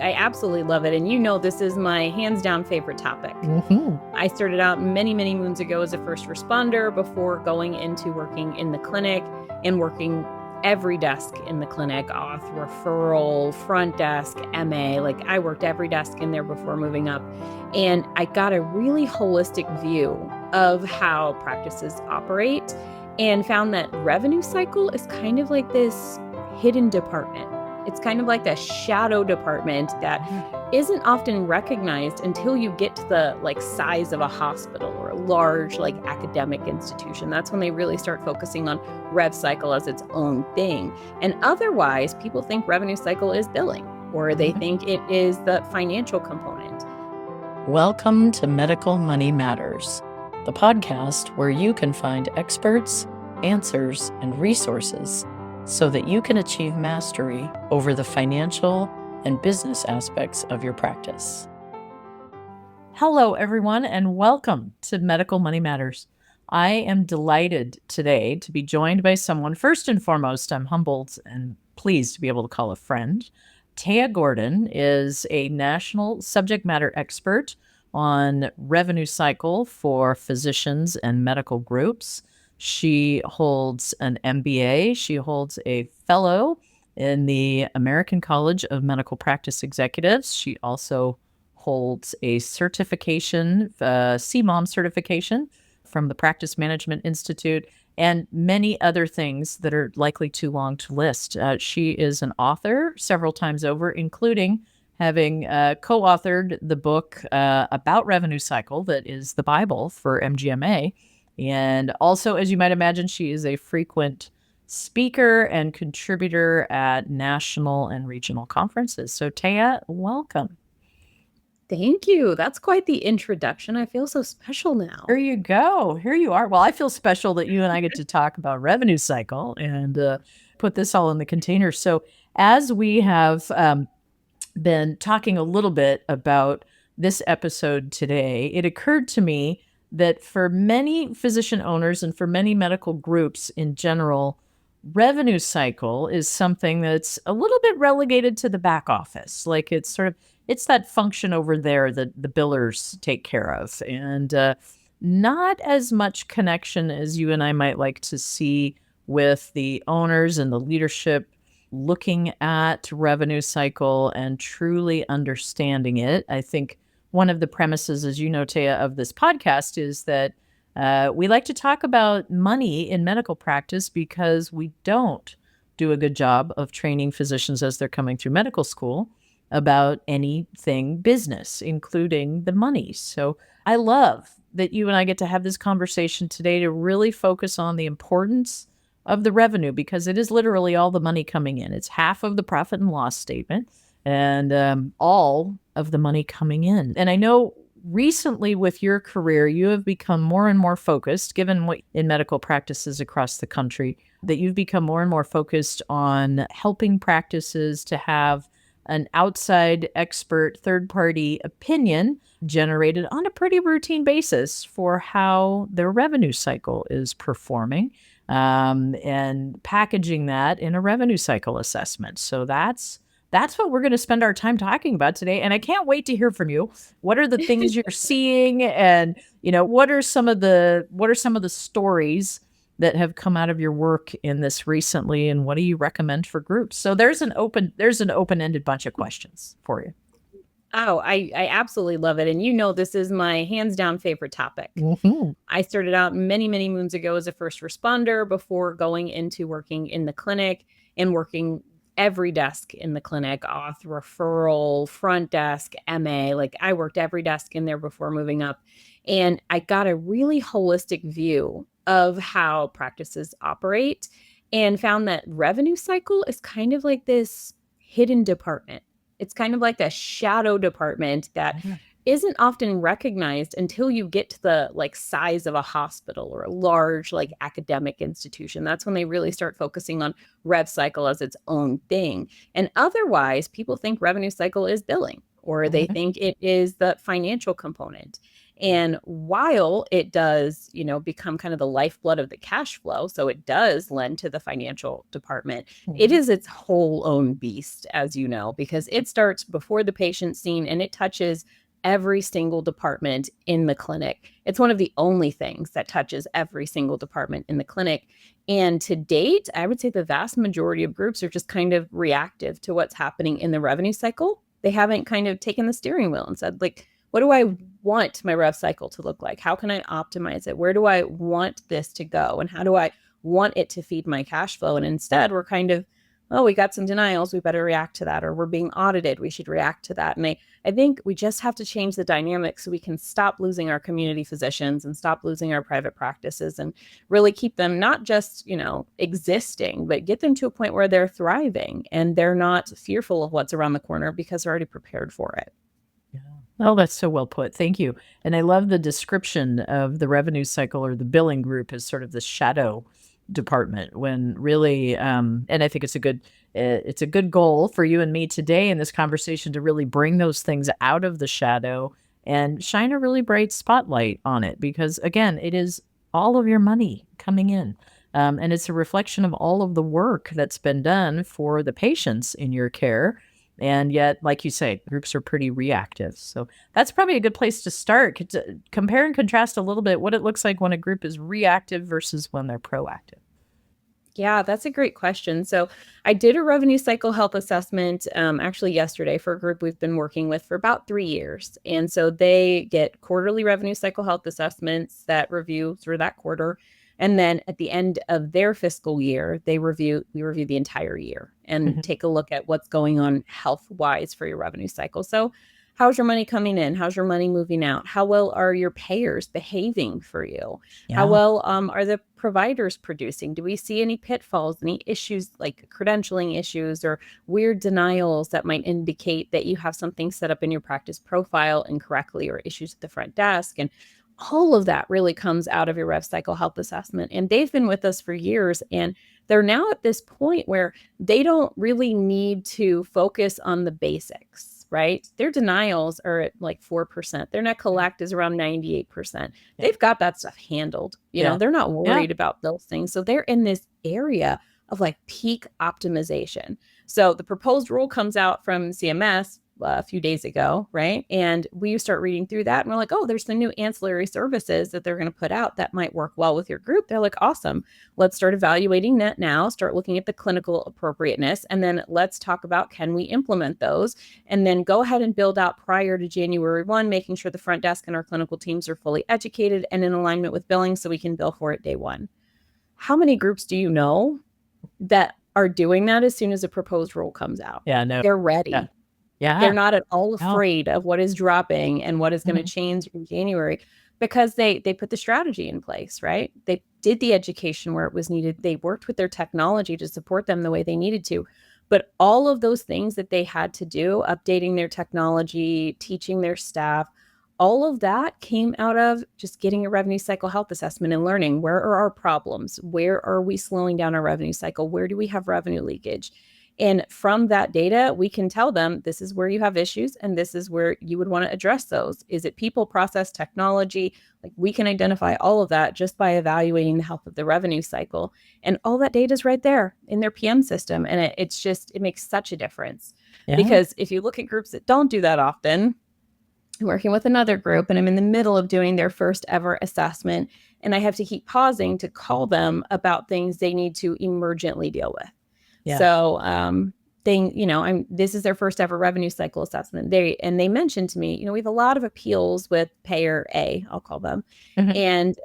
I absolutely love it. And this is my hands down favorite topic. I started out many, many moons ago as a first responder before going into working in the clinic and working every desk in the clinic, auth, referral, front desk, MA. Like I worked every desk in there before moving up. And I got a really holistic view of how practices operate and found that revenue cycle is kind of like this hidden department. It's kind of like the shadow department that isn't often recognized until you get to the size of a hospital or a large academic institution. That's when they really start focusing on rev cycle as its own thing. And otherwise, people think revenue cycle is billing, or they think it is the financial component. Welcome to Medical Money Matters, the podcast where you can find experts, answers, and resources so that you can achieve mastery over the financial and business aspects of your practice. Hello, everyone, and welcome to Medical Money Matters. I am delighted today to be joined by someone. First and foremost, I'm humbled and pleased to be able to call a friend. Taya Gordon is a national subject matter expert on revenue cycle for physicians and medical groups. She holds an MBA. She holds a fellow in the American College of Medical Practice Executives. She also holds a certification, CMOM certification from the Practice Management Institute, and many other things that are likely too long to list. She is an author several times over, including having co-authored the book about revenue cycle that is the Bible for MGMA. And also, as you might imagine, she is a frequent speaker and contributor at national and regional conferences. So Taya, welcome. Thank you. That's quite the introduction. I feel so special now. Here you go. Here you are. Well, I feel special that you and I get to talk about revenue cycle and put this all in the container. So as we have been talking a little bit about this episode today, it occurred to me that for many physician owners and for many medical groups in general, revenue cycle is something that's a little bit relegated to the back office. Like it's that function over there that the billers take care of, and not as much connection as you and I might like to see with the owners and the leadership looking at revenue cycle and truly understanding it. I think one of the premises, as you know, Taya, of this podcast is that we like to talk about money in medical practice because we don't do a good job of training physicians as they're coming through medical school about anything business, including the money. So I love that you and I get to have this conversation today to really focus on the importance of the revenue, because it is literally all the money coming in. It's half of the profit and loss statement and all of the money coming in. And I know recently with your career, you have become more and more focused, given what in medical practices across the country, that you've become more and more focused on helping practices to have an outside expert third-party opinion generated on a pretty routine basis for how their revenue cycle is performing, and packaging that in a revenue cycle assessment. So that's what we're going to spend our time talking about today. And I can't wait to hear from you. What are the things you're seeing? And, what are some of the stories that have come out of your work in this recently? And what do you recommend for groups? So there's an open-ended bunch of questions for you. Oh, I absolutely love it. And this is my hands down favorite topic. I started out many, many moons ago as a first responder before going into working in the clinic and working every desk in the clinic, auth, referral, front desk, MA. Like I worked every desk in there before moving up. And I got a really holistic view of how practices operate and found that revenue cycle is kind of like this hidden department. It's kind of like the shadow department that isn't often recognized until you get to the size of a hospital or a large academic institution. That's when they really start focusing on rev cycle as its own thing. And otherwise, people think revenue cycle is billing, or they think it is the financial component. And while it does, become kind of the lifeblood of the cash flow, so it does lend to the financial department, it is its whole own beast, as you know, because it starts before the patient scene and it touches every single department in the clinic. It's one of the only things that touches every single department in the clinic. And to date, I would say the vast majority of groups are just kind of reactive to what's happening in the revenue cycle. They haven't kind of taken the steering wheel and said, like, what do I want my rev cycle to look like? How can I optimize it? Where do I want this to go? And how do I want it to feed my cash flow? And instead, we're kind of, oh, we got some denials, we better react to that. Or we're being audited, we should react to that. And I think we just have to change the dynamic so we can stop losing our community physicians and stop losing our private practices and really keep them not just, existing, but get them to a point where they're thriving and they're not fearful of what's around the corner because they're already prepared for it. Yeah. Oh, that's so well put. Thank you. And I love the description of the revenue cycle or the billing group as sort of the shadow department, when really, and I think it's a good goal for you and me today in this conversation to really bring those things out of the shadow and shine a really bright spotlight on it, because again, it is all of your money coming in. And it's a reflection of all of the work that's been done for the patients in your care. And yet, like you say, groups are pretty reactive. So that's probably a good place to start. To compare and contrast a little bit what it looks like when a group is reactive versus when they're proactive. Yeah, that's a great question. So I did a revenue cycle health assessment actually yesterday for a group we've been working with for about 3 years. And so they get quarterly revenue cycle health assessments that review through that quarter. And then at the end of their fiscal year, we review the entire year and take a look at what's going on health-wise for your revenue cycle. So how's your money coming in? How's your money moving out? How well are your payers behaving for you? Yeah. How well are the providers producing? Do we see any pitfalls, any issues like credentialing issues or weird denials that might indicate that you have something set up in your practice profile incorrectly, or issues at the front desk? And all of that really comes out of your rev cycle health assessment. And they've been with us for years, and they're now at this point where they don't really need to focus on the basics, right? Their denials are at like 4%. Their net collect is around 98%. Yeah. They've got that stuff handled. They're not worried about those things. So they're in this area of like peak optimization. So the proposed rule comes out from CMS a few days ago, right? And we start reading through that and we're like, oh, there's some new ancillary services that they're going to put out that might work well with your group. They're like, awesome. Let's start evaluating that now, start looking at the clinical appropriateness, and then let's talk about, can we implement those? And then go ahead and build out prior to January 1, making sure the front desk and our clinical teams are fully educated and in alignment with billing so we can bill for it day one. How many groups do you know that are doing that as soon as a proposed rule comes out? Yeah, no. They're ready. Yeah. They're not at all afraid of what is dropping and what is going to change in January, because they put the strategy in place, right? They did the education where it was needed. They worked with their technology to support them the way they needed to. But all of those things that they had to do, updating their technology, teaching their staff, all of that came out of just getting a revenue cycle health assessment and learning, where are our problems? Where are we slowing down our revenue cycle? Where do we have revenue leakage? And from that data, we can tell them, this is where you have issues and this is where you would want to address those. Is it people, process, technology? Like, we can identify all of that just by evaluating the health of the revenue cycle. And all that data is right there in their PM system. And it makes such a difference. Because if you look at groups that don't do that often, I'm working with another group and I'm in the middle of doing their first ever assessment, and I have to keep pausing to call them about things they need to emergently deal with. Yeah. So this is their first ever revenue cycle assessment. They mentioned to me, we have a lot of appeals with payer A, I'll call them. And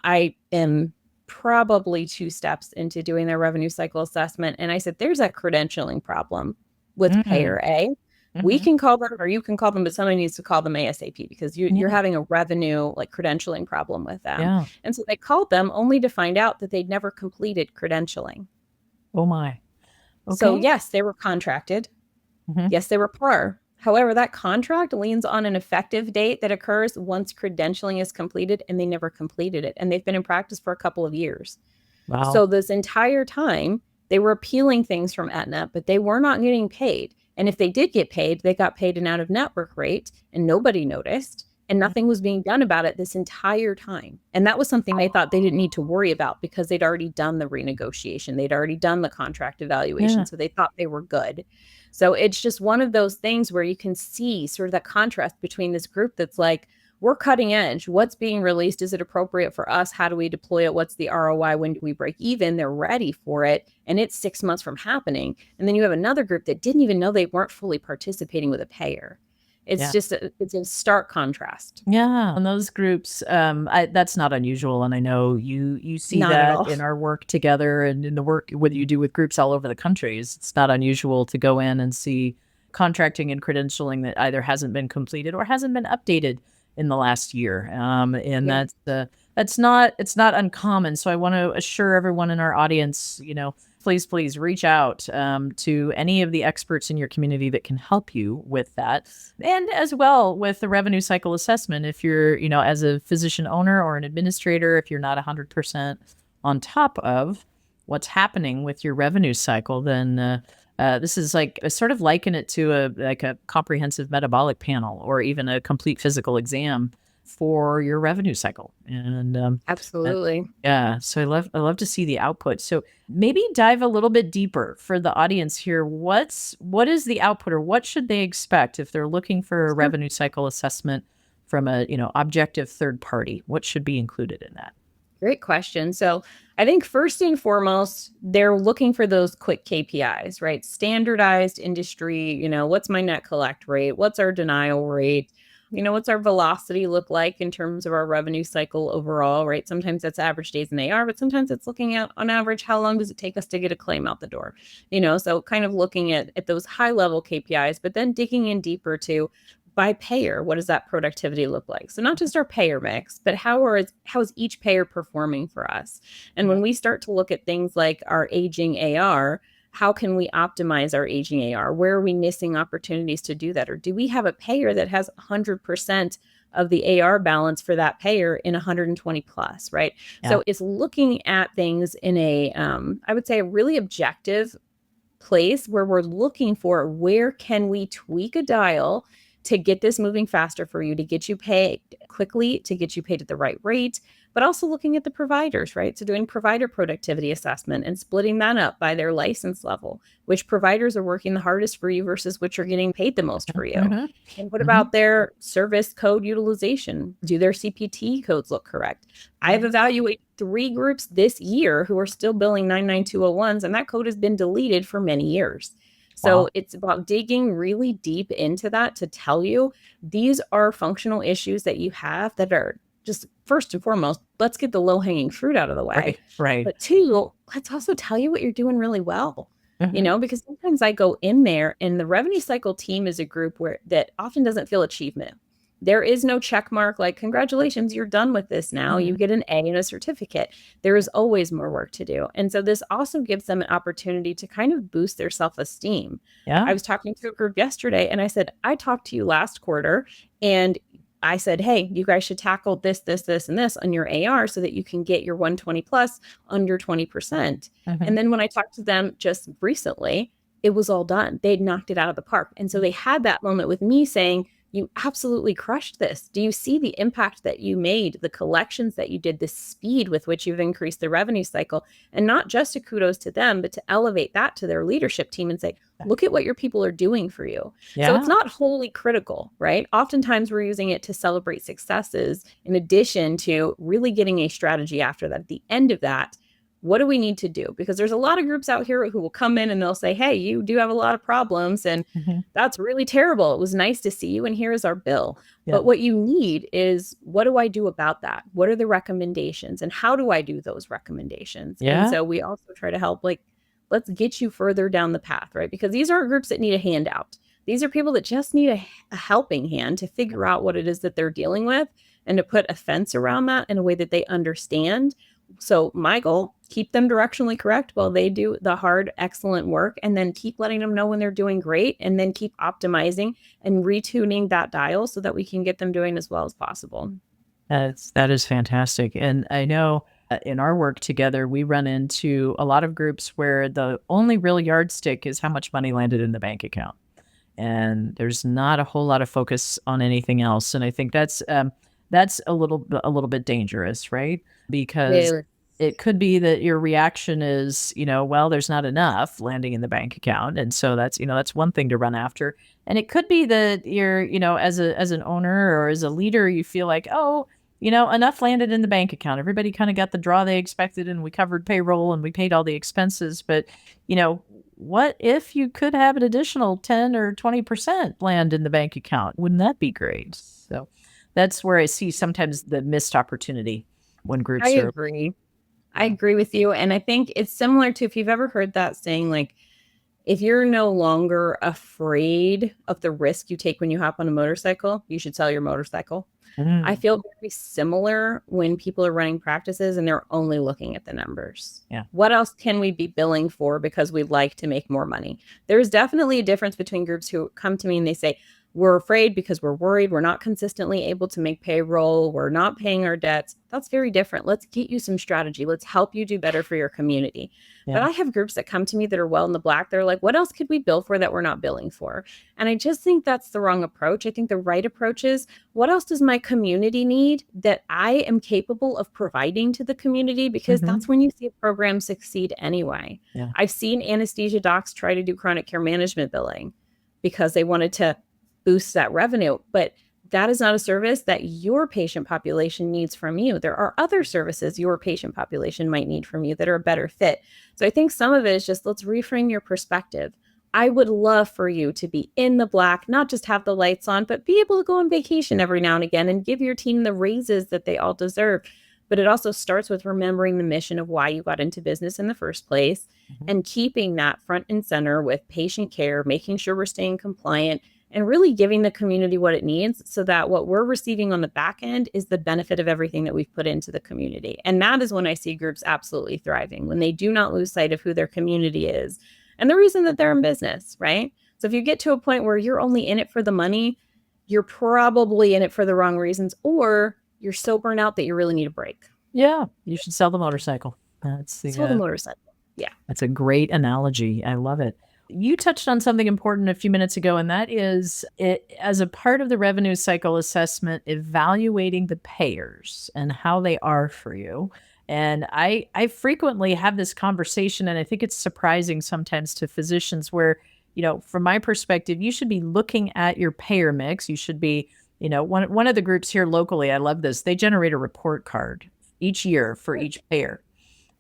I am probably 2 steps into doing their revenue cycle assessment. And I said, there's a credentialing problem with payer A. We can call them, or you can call them, but somebody needs to call them ASAP, because you're having a revenue credentialing problem with them. Yeah. And so they called them only to find out that they'd never completed credentialing. Oh my. Okay. So yes, they were contracted. Yes, they were PAR. However, that contract leans on an effective date that occurs once credentialing is completed, and they never completed it. And they've been in practice for a couple of years. Wow. So this entire time, they were appealing things from Aetna, but they were not getting paid. And if they did get paid, they got paid an out-of-network rate, and nobody noticed. And nothing was being done about it this entire time. And that was something they thought they didn't need to worry about because they'd already done the renegotiation. They'd already done the contract evaluation. Yeah. So they thought they were good. So it's just one of those things where you can see sort of that contrast between this group that's like, we're cutting edge. What's being released? Is it appropriate for us? How do we deploy it? What's the ROI? When do we break even? They're ready for it. And it's 6 months from happening. And then you have another group that didn't even know they weren't fully participating with a payer. It's just it's a stark contrast. Yeah, and those groups, that's not unusual, and I know you see Not at all. that in our work together and in the work what you do with groups all over the country. It's not unusual to go in and see contracting and credentialing that either hasn't been completed or hasn't been updated in the last year, and that's not uncommon. So I want to assure everyone in our audience, please reach out to any of the experts in your community that can help you with that. And as well with the revenue cycle assessment, if you're, as a physician owner or an administrator, if you're not 100% on top of what's happening with your revenue cycle, then this is like I sort of liken it to a comprehensive metabolic panel or even a complete physical exam for your revenue cycle. And absolutely. So I love to see the output. So maybe dive a little bit deeper for the audience here. What is the output, or what should they expect if they're looking for a revenue cycle assessment from a objective third party? What should be included in that? Great question. So I think first and foremost, they're looking for those quick KPIs, right? Standardized industry, what's my net collect rate? What's our denial rate? What's our velocity look like in terms of our revenue cycle overall, right? Sometimes that's average days in AR, but sometimes it's looking at on average, how long does it take us to get a claim out the door? So kind of looking at those high level KPIs, but then digging in deeper to by payer, what does that productivity look like? So not just our payer mix, but how is each payer performing for us? And when we start to look at things like our aging AR, how can we optimize our aging AR? Where are we missing opportunities to do that? Or do we have a payer that has 100% of the AR balance for that payer in 120 plus, right? Yeah. So it's looking at things in a, I would say, a really objective place where we're looking for where can we tweak a dial to get this moving faster for you, to get you paid quickly, to get you paid at the right rate, but also looking at the providers, right? So doing provider productivity assessment and splitting that up by their license level, which providers are working the hardest for you versus which are getting paid the most for you. Mm-hmm. And what about their service code utilization? Do their CPT codes look correct? I've evaluated 3 groups this year who are still billing 99201s, and that code has been deleted for many years. So It's about digging really deep into that to tell you these are functional issues that you have that are just first and foremost, let's get the low hanging fruit out of the way. Right. But 2, let's also tell you what you're doing really well. Mm-hmm. Because sometimes I go in there and the revenue cycle team is a group that often doesn't feel achievement. There is no check mark like, congratulations, you're done with this now. Mm-hmm. You get an A and a certificate. There is always more work to do. And so this also gives them an opportunity to kind of boost their self-esteem. Yeah. I was talking to a group yesterday and I said, I talked to you last quarter and I said, hey, you guys should tackle this, and this on your AR so that you can get your 120 plus under 20%. Mm-hmm. And then when I talked to them just recently, it was all done. They'd knocked it out of the park. And so they had that moment with me saying, you absolutely crushed this. Do you see the impact that you made, the collections that you did, the speed with which you've increased the revenue cycle? And not just a kudos to them, but to elevate that to their leadership team and say, look at what your people are doing for you. Yeah. So it's not wholly critical, right? Oftentimes we're using it to celebrate successes in addition to really getting a strategy after that. At the end of that, what do we need to do? Because there's a lot of groups out here who will come in and they'll say, hey, you do have a lot of problems and that's really terrible. It was nice to see you and here is our bill. Yeah. But what you need is, what do I do about that? What are the recommendations and how do I do those recommendations? Yeah. And so we also try to help, let's get you further down the path, right? Because these aren't groups that need a handout. These are people that just need a helping hand to figure out what it is that they're dealing with and to put a fence around that in a way that they understand. So my goal, keep them directionally correct while they do the hard, excellent work, and then keep letting them know when they're doing great, and then keep optimizing and retuning that dial so that we can get them doing as well as possible. That is fantastic. And I know in our work together, we run into a lot of groups where the only real yardstick is how much money landed in the bank account. and there's not a whole lot of focus on anything else. And I think that's a little bit dangerous, right? Because Really? it could be that your reaction is, well, there's not enough landing in the bank account. And so that's one thing to run after. And it could be that you're, as an owner or as a leader, you feel like, oh, enough landed in the bank account. Everybody kind of got the draw they expected, and we covered payroll and we paid all the expenses. But, what if you could have an additional 10 or 20% land in the bank account? Wouldn't that be great? So that's where I see sometimes the missed opportunity when groups I are. agree. I agree with you. And I think it's similar to, if you've ever heard that saying, like, if you're no longer afraid of the risk you take when you hop on a motorcycle, you should sell your motorcycle. I feel very similar when people are running practices and they're only looking at the numbers. Yeah. What else can we be billing for because we'd like to make more money? There's definitely a difference between groups who come to me and they say, we're afraid because we're worried we're not consistently able to make payroll, we're not paying our debts. That's very different. Let's get you some strategy. Let's help you do better for your community. Yeah. But I have groups that come to me that are well in the black. They're like, what else could we bill for that we're not billing for? And I just think that's the wrong approach. I think the right approach is, what else does my community need that I am capable of providing to the community? Because that's when you see a program succeed anyway. Yeah. I've seen anesthesia docs try to do chronic care management billing because they wanted to boost that revenue. But that is not a service that your patient population needs from you. There are other services your patient population might need from you that are a better fit. So I think some of it is just, let's reframe your perspective. I would love for you to be in the black, not just have the lights on, but be able to go on vacation every now and again and give your team the raises that they all deserve. But it also starts with remembering the mission of why you got into business in the first place and keeping that front and center with patient care, making sure we're staying compliant, and really giving the community what it needs so that what we're receiving on the back end is the benefit of everything that we've put into the community. And that is when I see groups absolutely thriving, when they do not lose sight of who their community is and the reason that they're in business, right? So if you get to a point where you're only in it for the money, you're probably in it for the wrong reasons, or you're so burnt out that you really need a break. Yeah, you should sell the motorcycle. Sell the motorcycle. Yeah. That's a great analogy. I love it. You touched on something important a few minutes ago, and that is, as a part of the revenue cycle assessment, evaluating the payers and how they are for you. And I frequently have this conversation, and I think it's surprising sometimes to physicians where, from my perspective, you should be looking at your payer mix. You should be, one of the groups here locally, I love this, they generate a report card each year for each payer.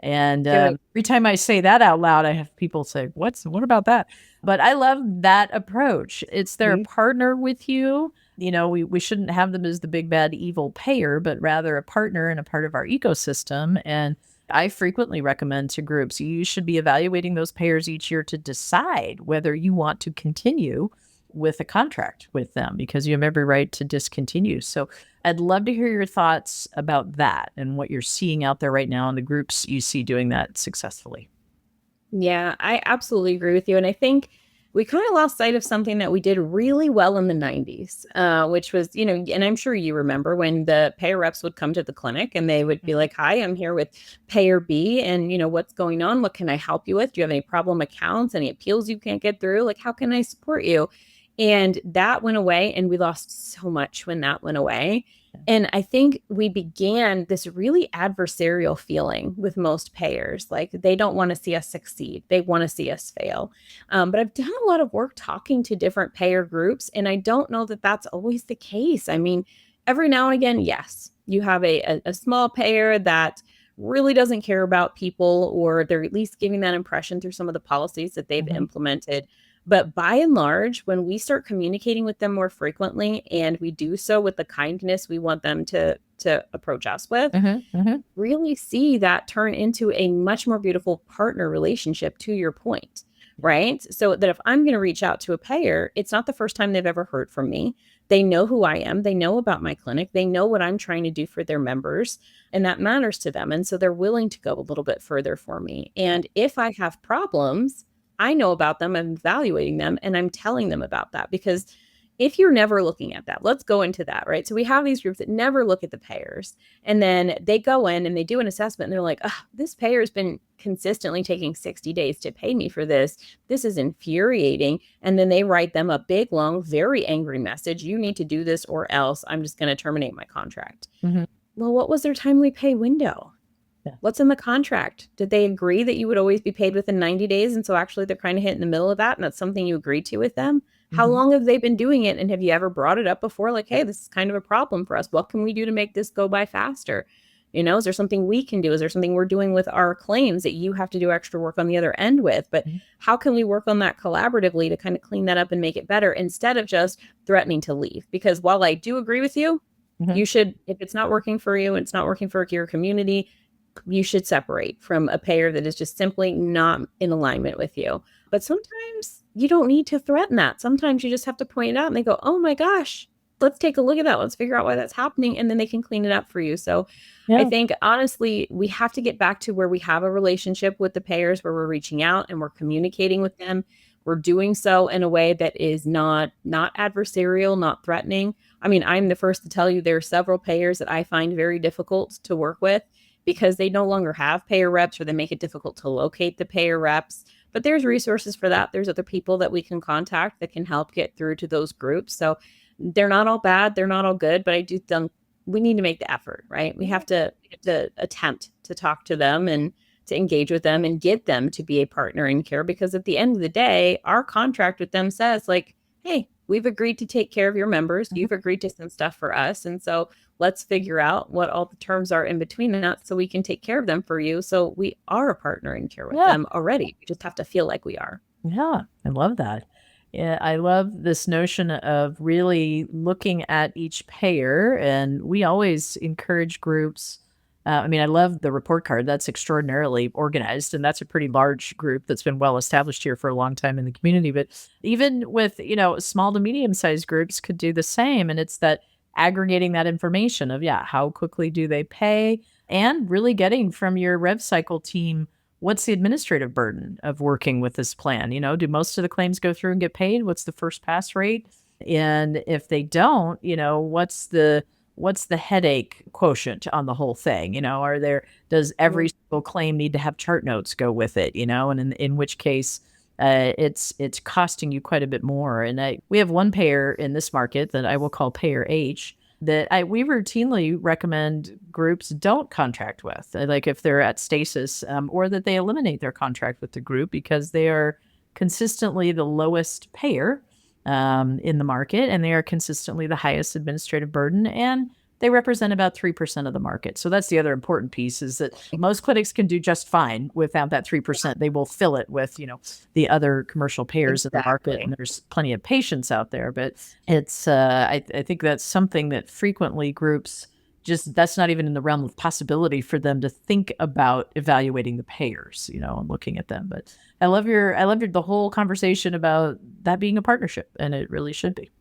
And every time I say that out loud, I have people say, what about that? But I love that approach. It's their partner with you. We shouldn't have them as the big bad evil payer, but rather a partner and a part of our ecosystem. And I frequently recommend to groups, you should be evaluating those payers each year to decide whether you want to continue with a contract with them, because you have every right to discontinue. So I'd love to hear your thoughts about that and what you're seeing out there right now in the groups you see doing that successfully. Yeah, I absolutely agree with you. And I think we kind of lost sight of something that we did really well in the 90s, which was, and I'm sure you remember when the payer reps would come to the clinic and they would be like, hi, I'm here with payer B and, what's going on? What can I help you with? Do you have any problem accounts, any appeals you can't get through? Like, how can I support you? And that went away, and we lost so much when that went away. And I think we began this really adversarial feeling with most payers. Like, they don't want to see us succeed. They want to see us fail. But I've done a lot of work talking to different payer groups, and I don't know that that's always the case. I mean, every now and again, yes, you have a small payer that really doesn't care about people, or they're at least giving that impression through some of the policies that they've implemented. But by and large, when we start communicating with them more frequently, and we do so with the kindness we want them to approach us with, really see that turn into a much more beautiful partner relationship, to your point, right? So that if I'm going to reach out to a payer, it's not the first time they've ever heard from me. They know who I am. They know about my clinic. They know what I'm trying to do for their members, and that matters to them. And so they're willing to go a little bit further for me. And if I have problems, I know about them, I'm evaluating them, and I'm telling them about that, because if you're never looking at that, let's go into that, right? So we have these groups that never look at the payers, and then they go in and they do an assessment and they're like, oh, this payer has been consistently taking 60 days to pay me for this. This is infuriating. And then they write them a big, long, very angry message. You need to do this or else I'm just going to terminate my contract. Mm-hmm. Well, what was their timely pay window? Yeah. What's in the contract? Did they agree that you would always be paid within 90 days? And so actually they're kind of hit in the middle of that. And that's something you agreed to with them. How long have they been doing it? And have you ever brought it up before? Like, hey, this is kind of a problem for us. What can we do to make this go by faster? You know, is there something we can do? Is there something we're doing with our claims that you have to do extra work on the other end with? But how can we work on that collaboratively to kind of clean that up and make it better instead of just threatening to leave? Because while I do agree with you, you should, if it's not working for you and it's not working for your community, you should separate from a payer that is just simply not in alignment with you. But sometimes you don't need to threaten that. Sometimes you just have to point it out and they go, oh my gosh, let's take a look at that. Let's figure out why that's happening. And then they can clean it up for you. So I think, honestly, we have to get back to where we have a relationship with the payers, where we're reaching out and we're communicating with them. We're doing so in a way that is not adversarial, not threatening. I mean, I'm the first to tell you there are several payers that I find very difficult to work with because they no longer have payer reps, or they make it difficult to locate the payer reps. But there's resources for that. There's other people that we can contact that can help get through to those groups. So they're not all bad. They're not all good. But I do think we need to make the effort, right? We have to attempt to talk to them and to engage with them and get them to be a partner in care. Because at the end of the day, our contract with them says, like, hey, we've agreed to take care of your members. You've agreed to send stuff for us. And so let's figure out what all the terms are in between that so we can take care of them for you. So we are a partner in care with them already. We just have to feel like we are. Yeah, I love that. Yeah, I love this notion of really looking at each payer. And we always encourage groups. I mean, I love the report card. That's extraordinarily organized. And that's a pretty large group that's been well established here for a long time in the community. But even with, small to medium sized groups could do the same. And it's that aggregating that information of, how quickly do they pay, and really getting from your rev cycle team, what's the administrative burden of working with this plan? Do most of the claims go through and get paid? What's the first pass rate? And if they don't, what's the headache quotient on the whole thing? Does every single claim need to have chart notes go with it? And in which case, it's costing you quite a bit more. And we have one payer in this market that I will call Payer H that we routinely recommend groups don't contract with, like if they're at stasis, or that they eliminate their contract with the group because they are consistently the lowest payer in the market, and they are consistently the highest administrative burden, and they represent about 3% of the market. So that's the other important piece, is that most clinics can do just fine without that 3%. They will fill it with, the other commercial payers in the market, and there's plenty of patients out there. But it's, I think that's something that frequently groups that's not even in the realm of possibility for them to think about evaluating the payers, and looking at them. But I love the whole conversation about that being a partnership, and it really should be.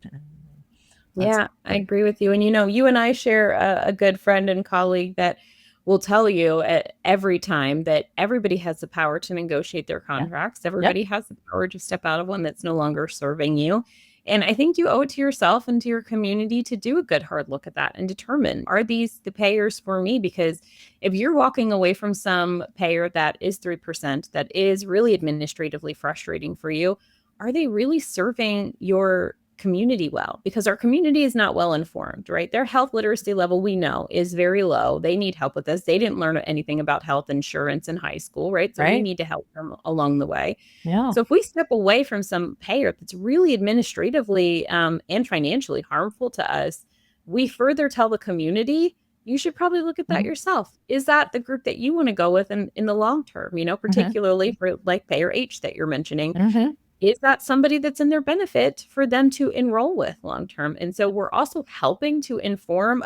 Yeah, I agree with you. And, you and I share a good friend and colleague that will tell you every time that everybody has the power to negotiate their contracts. Everybody has the power to step out of one that's no longer serving you. And I think you owe it to yourself and to your community to do a good hard look at that and determine, are these the payers for me? Because if you're walking away from some payer that is 3%, that is really administratively frustrating for you, are they really serving your community well? Because our community is not well informed, right? Their health literacy level, we know, is very low. They need help with this. They didn't learn anything about health insurance in high school, right? So we need to help them along the way. Yeah. So if we step away from some payer that's really administratively and financially harmful to us, we further tell the community, you should probably look at that yourself. Is that the group that you want to go with in the long term, particularly for like Payer H that you're mentioning? Is that somebody that's in their benefit for them to enroll with long term? And so we're also helping to inform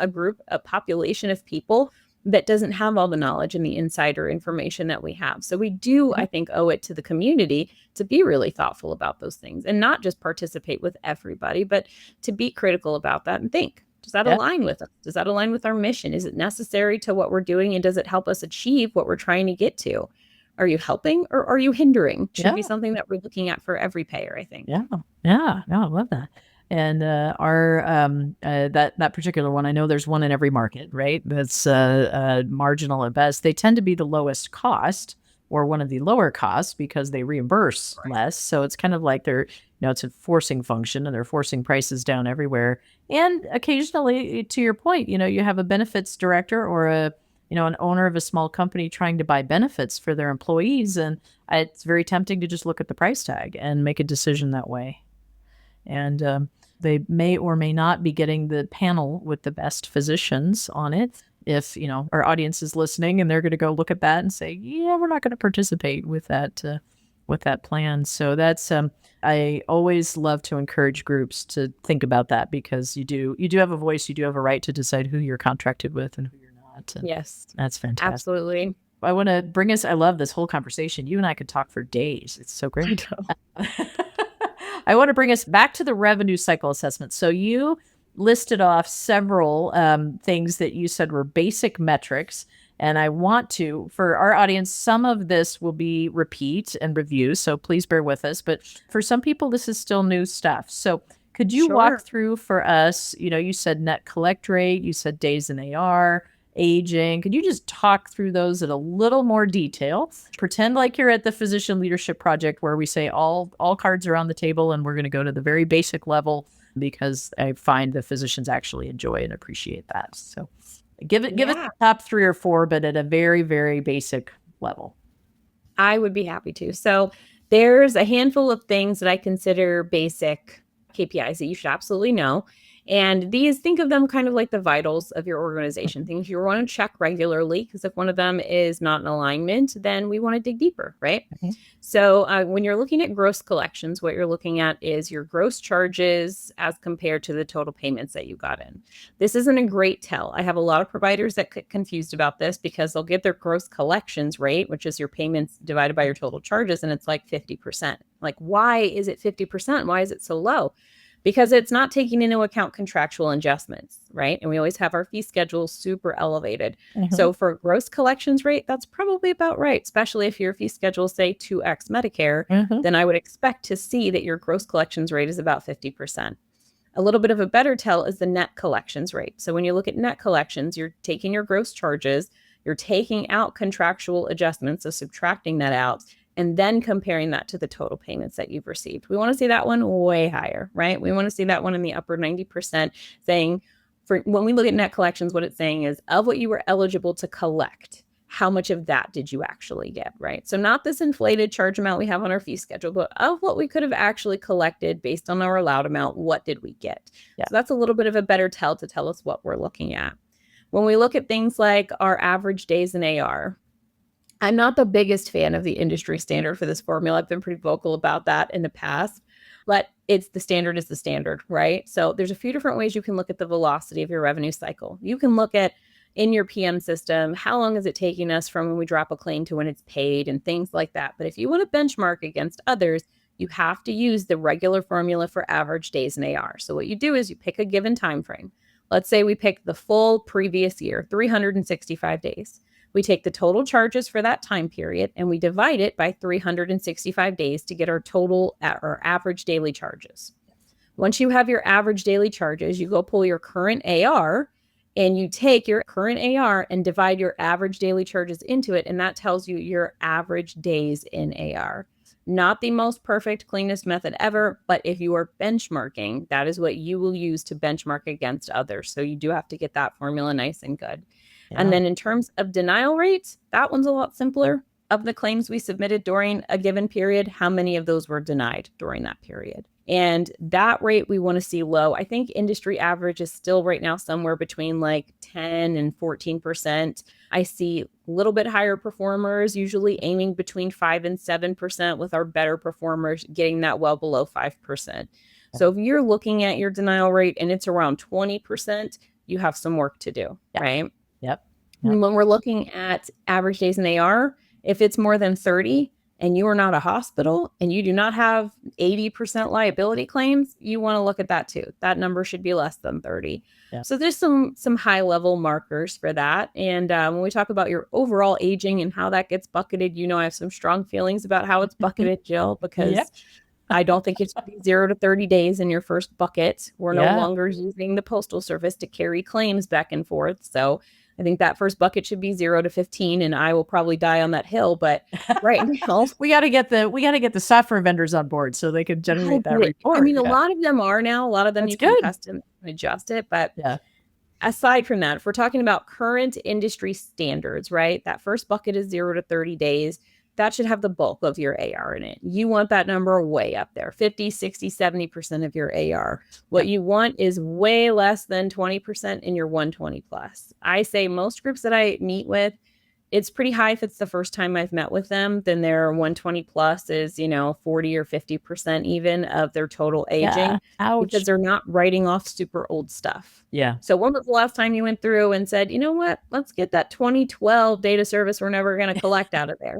a population of people that doesn't have all the knowledge and the insider information that we have. So we do, I think, owe it to the community to be really thoughtful about those things and not just participate with everybody, but to be critical about that and think, does that align with us? Does that align with our mission? Is it necessary to what we're doing? And does it help us achieve what we're trying to get to? Are you helping or are you hindering? Should be something that we're looking at for every payer, I think. Yeah. No, I love that. And our that particular one, I know there's one in every market, right? That's marginal at best. They tend to be the lowest cost or one of the lower costs because they reimburse less. So it's kind of like they're, it's a forcing function, and they're forcing prices down everywhere. And occasionally, to your point, you have a benefits director or an owner of a small company trying to buy benefits for their employees, and it's very tempting to just look at the price tag and make a decision that way. And they may or may not be getting the panel with the best physicians on it. If, our audience is listening and they're going to go look at that and say, yeah, we're not going to participate with that plan. So that's, I always love to encourage groups to think about that, because you do have a voice, you do have a right to decide who you're contracted with and who you're not. And yes, that's fantastic. Absolutely. I want to bring us, I love this whole conversation. You and I could talk for days. It's so great. I want to bring us back to the revenue cycle assessment. So you listed off several things that you said were basic metrics. And I want to, for our audience, some of this will be repeat and review. So please bear with us. But for some people, this is still new stuff. So could you walk through for us, you said net collect rate, you said days in AR, aging. Could you just talk through those in a little more detail? Pretend like you're at the Physician Leadership Project, where we say all cards are on the table, and we're going to go to the very basic level, because I find the physicians actually enjoy and appreciate that. So give it the top 3 or 4, but at a very, very basic level. I would be happy to. So there's a handful of things that I consider basic KPIs that you should absolutely know. And these, think of them kind of like the vitals of your organization, things you want to check regularly, because if one of them is not in alignment, then we want to dig deeper, right? Mm-hmm. So when you're looking at gross collections, what you're looking at is your gross charges as compared to the total payments that you got in. This isn't a great tell. I have a lot of providers that get confused about this, because they'll get their gross collections rate, which is your payments divided by your total charges, and it's like 50%. Like, why is it 50%? Why is it so low? Because it's not taking into account contractual adjustments, right? And we always have our fee schedule super elevated. Mm-hmm. So for gross collections rate, that's probably about right, especially if your fee schedule say 2x Medicare, mm-hmm. then I would expect to see that your gross collections rate is about 50%. A little bit of a better tell is the net collections rate. So when you look at net collections, you're taking your gross charges, you're taking out contractual adjustments, so subtracting that out, and then comparing that to the total payments that you've received. We want to see that one way higher, right? We want to see that one in the upper 90%, saying, for when we look at net collections, what it's saying is, of what you were eligible to collect, how much of that did you actually get, right? So not this inflated charge amount we have on our fee schedule, but of what we could have actually collected based on our allowed amount, what did we get? Yeah. So that's a little bit of a better tell to tell us what we're looking at. When we look at things like our average days in AR, I'm not the biggest fan of the industry standard for this formula. I've been pretty vocal about that in the past, but it's the standard is the standard, right? So there's a few different ways you can look at the velocity of your revenue cycle. You can look at, in your PM system, how long is it taking us from when we drop a claim to when it's paid and things like that. But if you want to benchmark against others, you have to use the regular formula for average days in AR. So what you do is you pick a given time frame. Let's say we pick the full previous year, 365 days. We take the total charges for that time period and we divide it by 365 days to get our total or average daily charges. Once you have your average daily charges, you go pull your current AR and you take your current AR and divide your average daily charges into it. And that tells you your average days in AR. Not the most perfect, cleanest method ever, but if you are benchmarking, that is what you will use to benchmark against others. So you do have to get that formula nice and good. Yeah. And then in terms of denial rates, that one's a lot simpler. Of the claims we submitted during a given period, how many of those were denied during that period? And that rate we want to see low. I think industry average is still right now somewhere between like 10 and 14%. I see a little bit higher performers, usually aiming between 5 and 7%, with our better performers getting that well below 5%. So if you're looking at your denial rate and it's around 20%, you have some work to do, right? Yep. When we're looking at average days in AR, if it's more than 30 and you are not a hospital and you do not have 80% liability claims, you want to look at that too. That number should be less than 30. Yeah. So there's some high level markers for that. And when we talk about your overall aging and how that gets bucketed, I have some strong feelings about how it's bucketed, Jill, because I don't think it should be 0 to 30 days in your first bucket. We're no Yeah. longer using the Postal Service to carry claims back and forth. So I think that first bucket should be 0 to 15, and I will probably die on that hill. But right now, we got to get the software vendors on board so they can generate that report. I mean, a lot of them are now. A lot of them That's you can good. custom adjust it. But Yeah. aside from that, if we're talking about current industry standards, right? That first bucket is 0 to 30 days. That should have the bulk of your AR in it. You want that number way up there, 50, 60, 70% of your AR. What you want is way less than 20% in your 120 plus. I say most groups that I meet with, it's pretty high if it's the first time I've met with them. Then their 120 plus is, 40 or 50% even of their total aging. Ouch. Because they're not writing off super old stuff. Yeah. So when was the last time you went through and said, you know what, let's get that 2012 data service we're never going to collect out of there.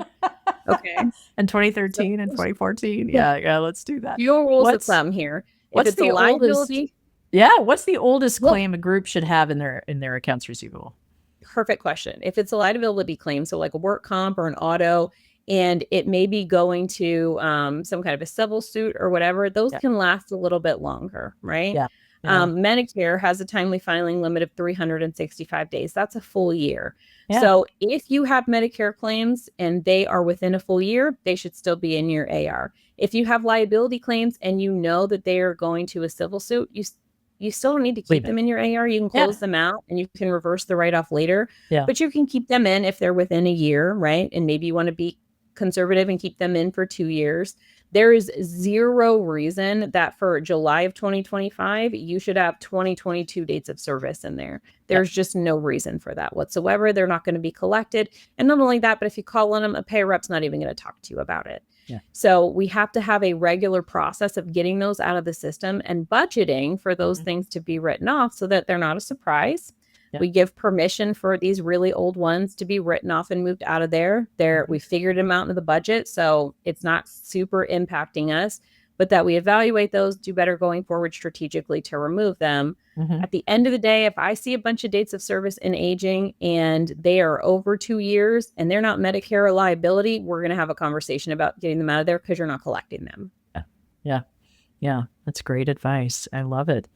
Okay. And 2013 and 2014. Yeah, let's do that. Your rules of thumb here. If it's a liability. What's the oldest claim a group should have in their accounts receivable? Perfect question. If it's a liability claim, so like a work comp or an auto, and it may be going to some kind of a civil suit or whatever, those can last a little bit longer, right? Yeah. Medicare has a timely filing limit of 365 days. That's a full year. Yeah. So if you have Medicare claims and they are within a full year, they should still be in your AR. If you have liability claims and you know that they are going to a civil suit, you still don't need to keep them in your AR. You can close them out and you can reverse the write-off later. Yeah. But you can keep them in if they're within a year, right? And maybe you want to be conservative and keep them in for 2 years. There is zero reason that for July of 2025, you should have 2022 dates of service in there. There's just no reason for that whatsoever. They're not going to be collected. And not only that, but if you call on them, a pay rep's not even going to talk to you about it. Yeah. So we have to have a regular process of getting those out of the system and budgeting for those things to be written off so that they're not a surprise. Yeah. We give permission for these really old ones to be written off and moved out of there. We figured them out into the budget, so it's not super impacting us, but that we evaluate those, do better going forward strategically to remove them. At the end of the day, if I see a bunch of dates of service in aging and they are over 2 years and they're not Medicare or liability, we're going to have a conversation about getting them out of there because you're not collecting them. Yeah. That's great advice. I love it.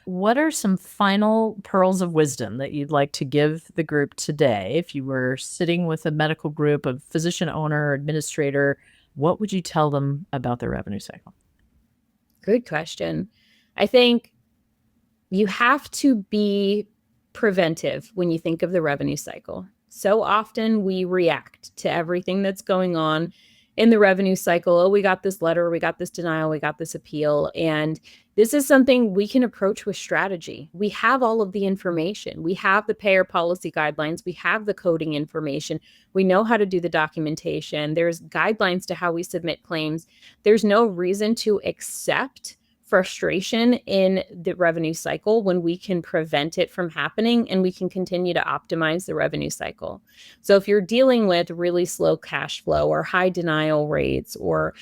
What are some final pearls of wisdom that you'd like to give the group today? If you were sitting with a medical group, a physician owner, administrator, what would you tell them about their revenue cycle? Good question. I think you have to be preventive when you think of the revenue cycle. So often we react to everything that's going on in the revenue cycle. Oh, we got this letter, we got this denial, we got this appeal. And this is something we can approach with strategy. We have all of the information. We have the payer policy guidelines. We have the coding information. We know how to do the documentation. There's guidelines to how we submit claims. There's no reason to accept frustration in the revenue cycle when we can prevent it from happening and we can continue to optimize the revenue cycle. So if you're dealing with really slow cash flow or high denial rates or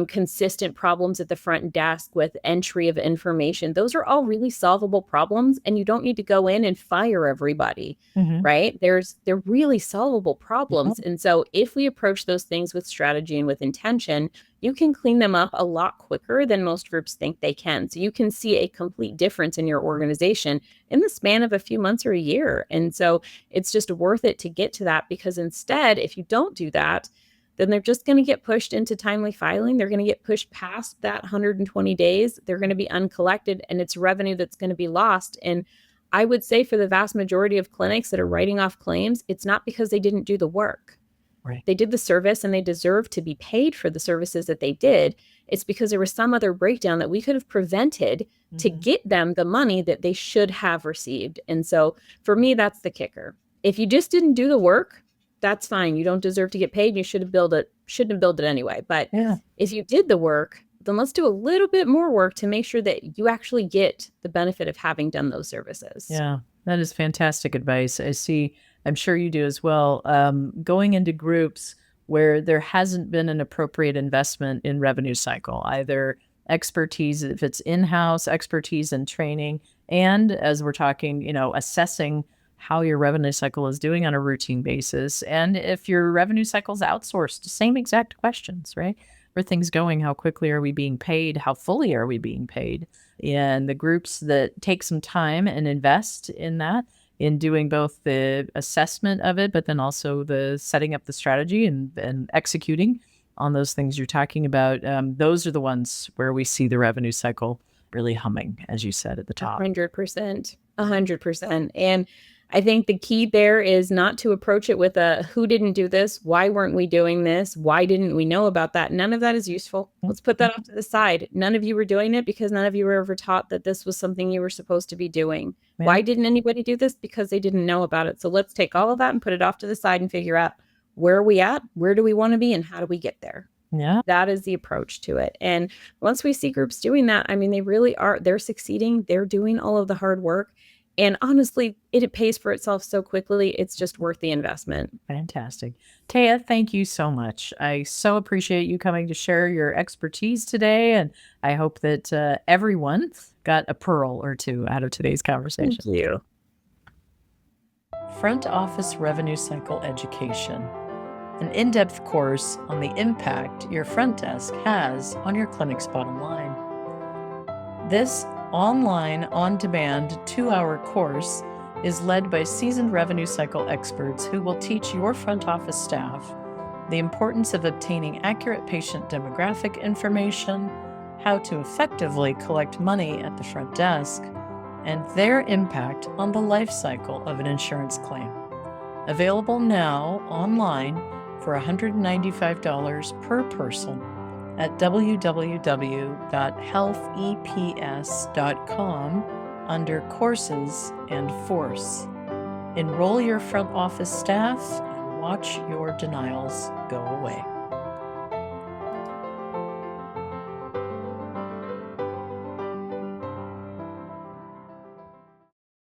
consistent problems at the front desk with entry of information, those are all really solvable problems, and you don't need to go in and fire everybody, right? They're really solvable problems. And so if we approach those things with strategy and with intention, you can clean them up a lot quicker than most groups think they can. So you can see a complete difference in your organization in the span of a few months or a year. And so it's just worth it to get to that, because instead, if you don't do that, then they're just going to get pushed into timely filing. They're going to get pushed past that 120 days. They're going to be uncollected, and it's revenue that's going to be lost. And I would say for the vast majority of clinics that are writing off claims, it's not because they didn't do the work. Right. They did the service and they deserve to be paid for the services that they did. It's because there was some other breakdown that we could have prevented to get them the money that they should have received. And so for me, that's the kicker. If you just didn't do the work, that's fine. You don't deserve to get paid. You shouldn't have billed it anyway. But if you did the work, then let's do a little bit more work to make sure that you actually get the benefit of having done those services. Yeah, that is fantastic advice. I'm sure you do as well. Going into groups where there hasn't been an appropriate investment in revenue cycle, either expertise, if it's in-house, expertise and training, and as we're talking, assessing how your revenue cycle is doing on a routine basis. And if your revenue cycle is outsourced, same exact questions, right? are things going? How quickly are we being paid? How fully are we being paid? And the groups that take some time and invest in that, in doing both the assessment of it, but then also the setting up the strategy and executing on those things you're talking about, those are the ones where we see the revenue cycle really humming, as you said at the top. 100%. 100%. And I think the key there is not to approach it with a who didn't do this? Why weren't we doing this? Why didn't we know about that? None of that is useful. Let's put that off to the side. None of you were doing it because none of you were ever taught that this was something you were supposed to be doing. Yeah. Why didn't anybody do this? Because they didn't know about it. So let's take all of that and put it off to the side and figure out where are we at? Where do we want to be? And how do we get there? Yeah. That is the approach to it. And once we see groups doing that, I mean, they really are, they're succeeding. They're doing all of the hard work. And honestly, it pays for itself so quickly. It's just worth the investment. Fantastic. Taya, thank you so much. I so appreciate you coming to share your expertise today. And I hope that everyone got a pearl or two out of today's conversation. Thank you. Front Office Revenue Cycle Education, an in-depth course on the impact your front desk has on your clinic's bottom line. This online, on-demand 2-hour course is led by seasoned revenue cycle experts who will teach your front office staff the importance of obtaining accurate patient demographic information, how to effectively collect money at the front desk, and their impact on the life cycle of an insurance claim. Available now online for $195 per person at www.healtheps.com under Courses and Force. Enroll your front office staff and watch your denials go away.